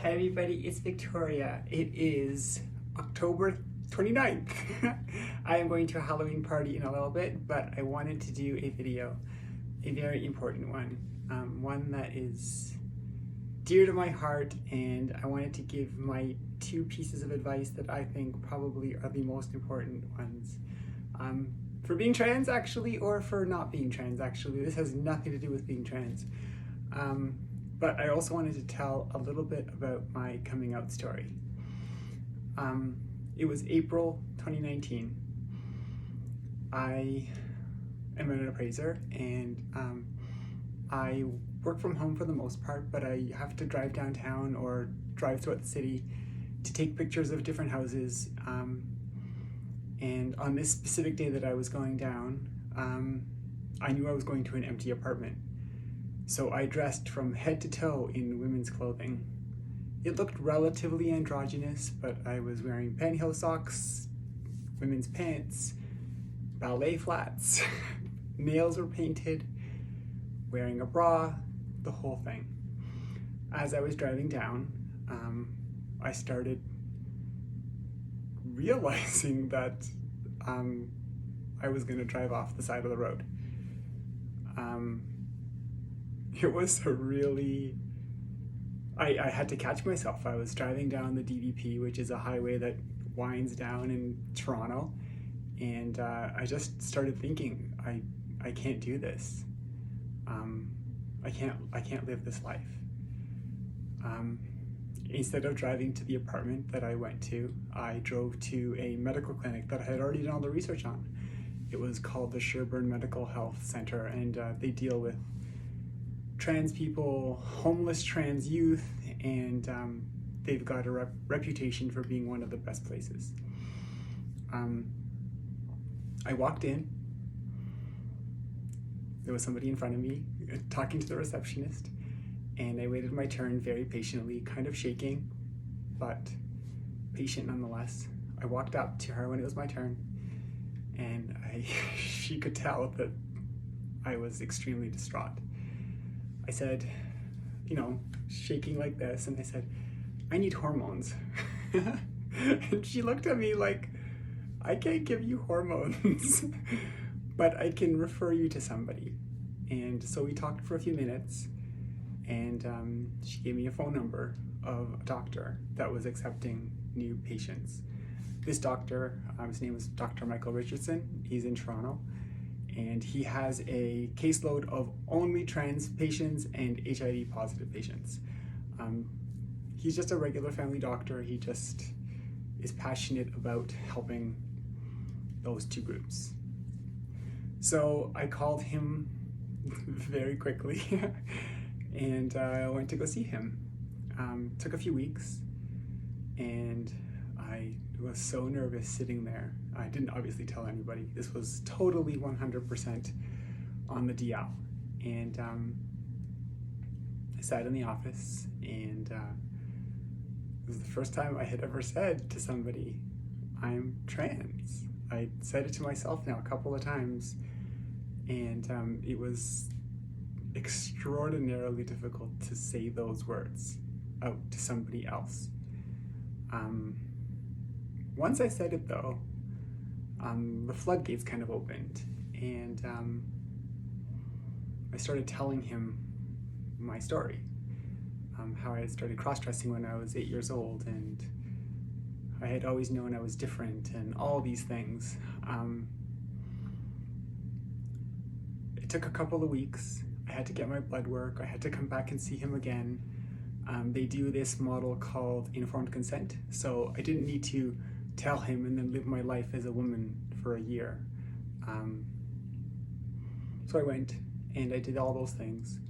Hi everybody, it's Victoria. It is October 29th. I am going to a Halloween party in a little bit, but I wanted to do a video, a very important one, one that is dear to my heart, and I wanted to give my two pieces of advice that I think probably are the most important ones. For being trans actually, or for not being trans actually. This has nothing to do with being trans. But I also wanted to tell a little bit about my coming out story. It was April 2019. I am an appraiser, and I work from home for the most part, but I have to drive downtown or drive throughout the city to take pictures of different houses. And on this specific day that I was going down, I knew I was going to an empty apartment. So I dressed from head to toe in women's clothing. It looked relatively androgynous, but I was wearing pantyhose socks, women's pants, ballet flats, nails were painted, wearing a bra, the whole thing. As I was driving down, I started realizing that I was going to drive off the side of the road. It was a really, I had to catch myself. I was driving down the DVP, which is a highway that winds down in Toronto, and I just started thinking, I can't do this. I can't live this life. Instead of driving to the apartment that I went to, I drove to a medical clinic that I had already done all the research on. It was called the Sherbourne Medical Health Center, and they deal with trans people, homeless trans youth, and they've got a reputation for being one of the best places. I walked in. There was somebody in front of me talking to the receptionist, and I waited my turn very patiently, kind of shaking, but patient nonetheless. I walked up to her when it was my turn, and she could tell that I was extremely distraught. I said, shaking like this, and I said, I need hormones. And she looked at me like, I can't give you hormones, but I can refer you to somebody. And so we talked for a few minutes, and she gave me a phone number of a doctor that was accepting new patients. This doctor, his name is Dr. Michael Richardson. He's in Toronto, and he has a caseload of only trans patients and HIV positive patients. He's just a regular family doctor. He just is passionate about helping those two groups. So I called him very quickly and I went to go see him. Took a few weeks, and I was so nervous sitting there. I didn't obviously tell anybody. This was totally 100% on the DL. And I sat in the office, and it was the first time I had ever said to somebody, I'm trans. I said it to myself now a couple of times, and it was extraordinarily difficult to say those words out to somebody else. Once I said it though, the floodgates kind of opened, and I started telling him my story, how I had started cross-dressing when I was 8 years old, and I had always known I was different, and all these things. It took a couple of weeks. I had to get my blood work. I had to come back and see him again. They do this model called informed consent, so I didn't need to tell him and then live my life as a woman for a year. So I went and I did all those things.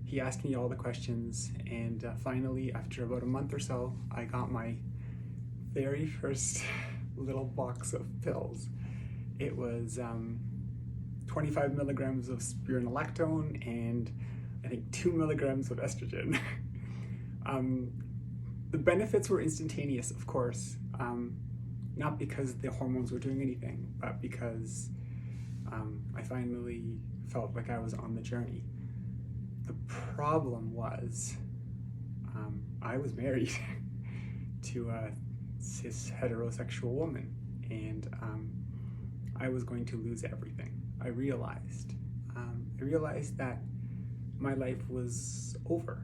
He asked me all the questions, and finally, after about a month or so, I got my very first little box of pills. It was 25 milligrams of spironolactone and I think 2 milligrams of estrogen. The benefits were instantaneous, of course, not because the hormones were doing anything, but because I finally felt like I was on the journey. The problem was I was married to a cis heterosexual woman, and I was going to lose everything. I realized that my life was over.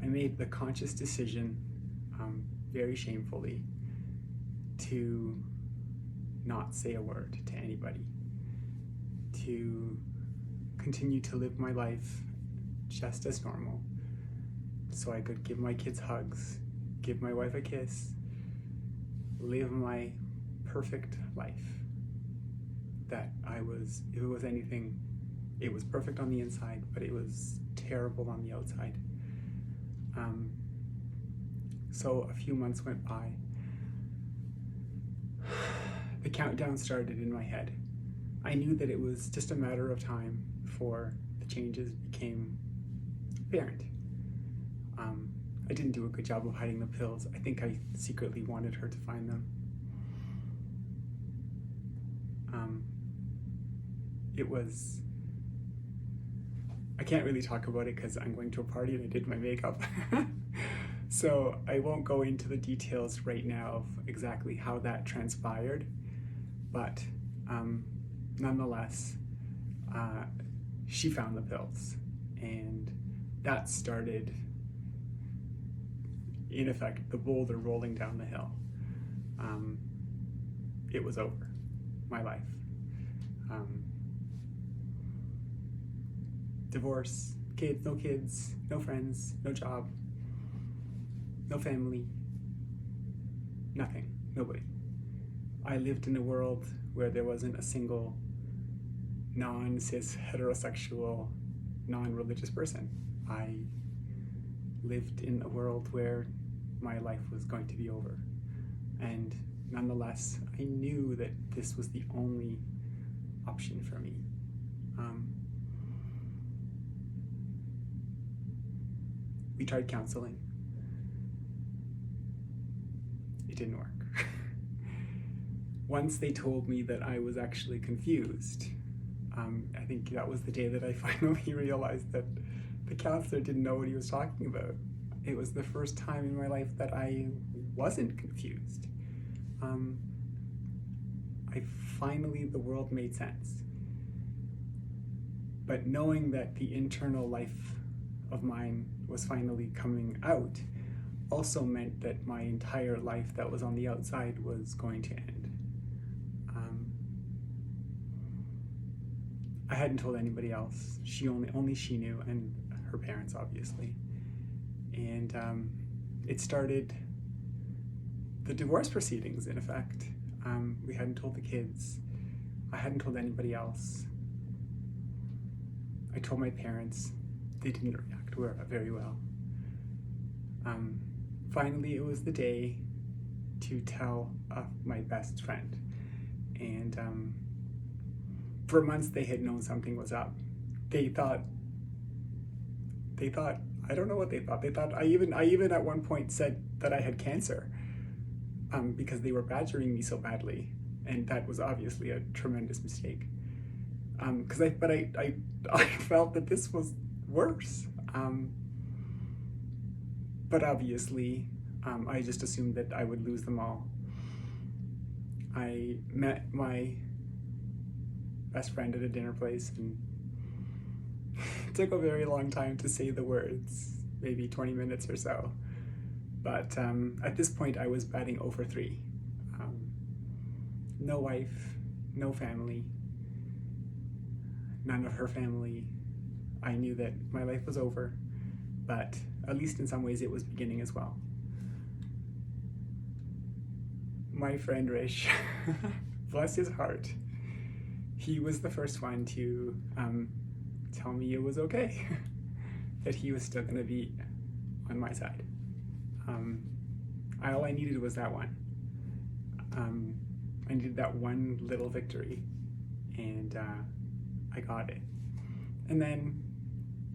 I made the conscious decision, very shamefully, to not say a word to anybody, to continue to live my life just as normal, so I could give my kids hugs, give my wife a kiss, live my perfect life. That if it was anything, it was perfect on the inside, but it was terrible on the outside. So a few months went by. The countdown started in my head. I knew that it was just a matter of time before the changes became apparent. I didn't do a good job of hiding the pills. I think I secretly wanted her to find them. I can't really talk about it because I'm going to a party and I did my makeup. So I won't go into the details right now of exactly how that transpired, but nonetheless, she found the pills, and that started, in effect, the boulder rolling down the hill. It was over. My life. Divorce, kids, no friends, no job, no family, nothing, nobody. I lived in a world where there wasn't a single non-cis, heterosexual, non-religious person. I lived in a world where my life was going to be over. And nonetheless, I knew that this was the only option for me. We tried counseling. It didn't work. Once they told me that I was actually confused, I think that was the day that I finally realized that the counselor didn't know what he was talking about. It was the first time in my life that I wasn't confused. The world made sense. But knowing that the internal life of mine was finally coming out also meant that my entire life that was on the outside was going to end. I hadn't told anybody else. Only she knew, and her parents, obviously. And it started the divorce proceedings, in effect. We hadn't told the kids. I hadn't told anybody else. I told my parents. They didn't react very well. Finally, it was the day to tell my best friend. And for months they had known something was up. They thought, I don't know what they thought. They thought, I even at one point said that I had cancer, because they were badgering me so badly. And that was obviously a tremendous mistake. But I felt that this was worse. But obviously, I just assumed that I would lose them all. I met my best friend at a dinner place, and it took a very long time to say the words, maybe 20 minutes or so. But at this point, I was batting 0 for 3. No wife, no family, none of her family. I knew that my life was over, but at least in some ways it was beginning as well. My friend Rish, bless his heart, he was the first one to tell me it was okay, that he was still gonna be on my side. All I needed was that one. I needed that one little victory, and I got it. And then,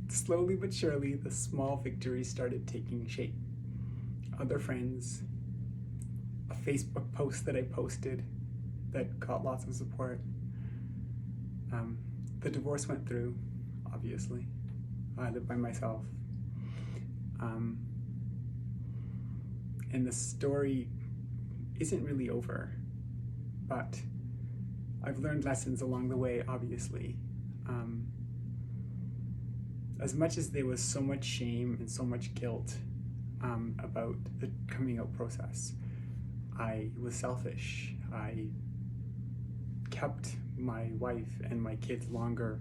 slowly but surely, the small victories started taking shape. Other friends, a Facebook post that I posted that got lots of support. The divorce went through, obviously. I lived by myself. And the story isn't really over, but I've learned lessons along the way, obviously. As much as there was so much shame and so much guilt about the coming out process, I was selfish. I kept my wife and my kids longer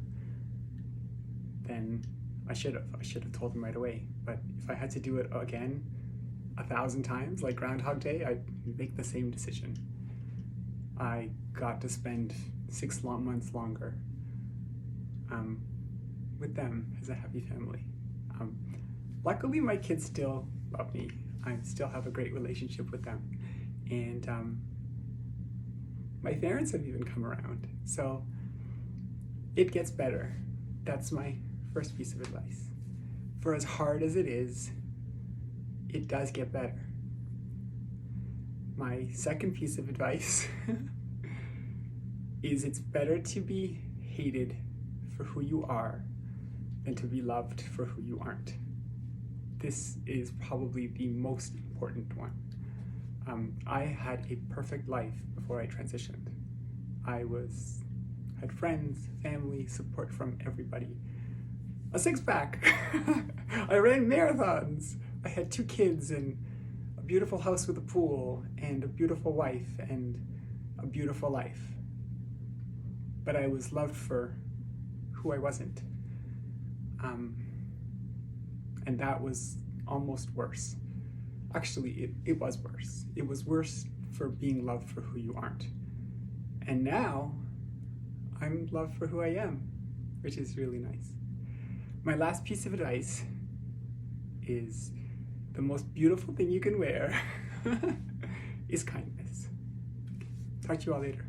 than I should have. I should have told them right away. But if I had to do it again 1,000 times, like Groundhog Day, I'd make the same decision. I got to spend 6 months longer with them as a happy family. Luckily, my kids still love me. I still have a great relationship with them. And my parents have even come around. So it gets better. That's my first piece of advice. For as hard as it is, it does get better. My second piece of advice is it's better to be hated for who you are than to be loved for who you aren't. This is probably the most important one. I had a perfect life before I transitioned. I had friends, family, support from everybody. A six-pack. I ran marathons. I had 2 kids and a beautiful house with a pool and a beautiful wife and a beautiful life. But I was loved for who I wasn't. And that was almost worse. Actually, it was worse. It was worse for being loved for who you aren't. And now, I'm loved for who I am, which is really nice. My last piece of advice is the most beautiful thing you can wear is kindness. Talk to you all later.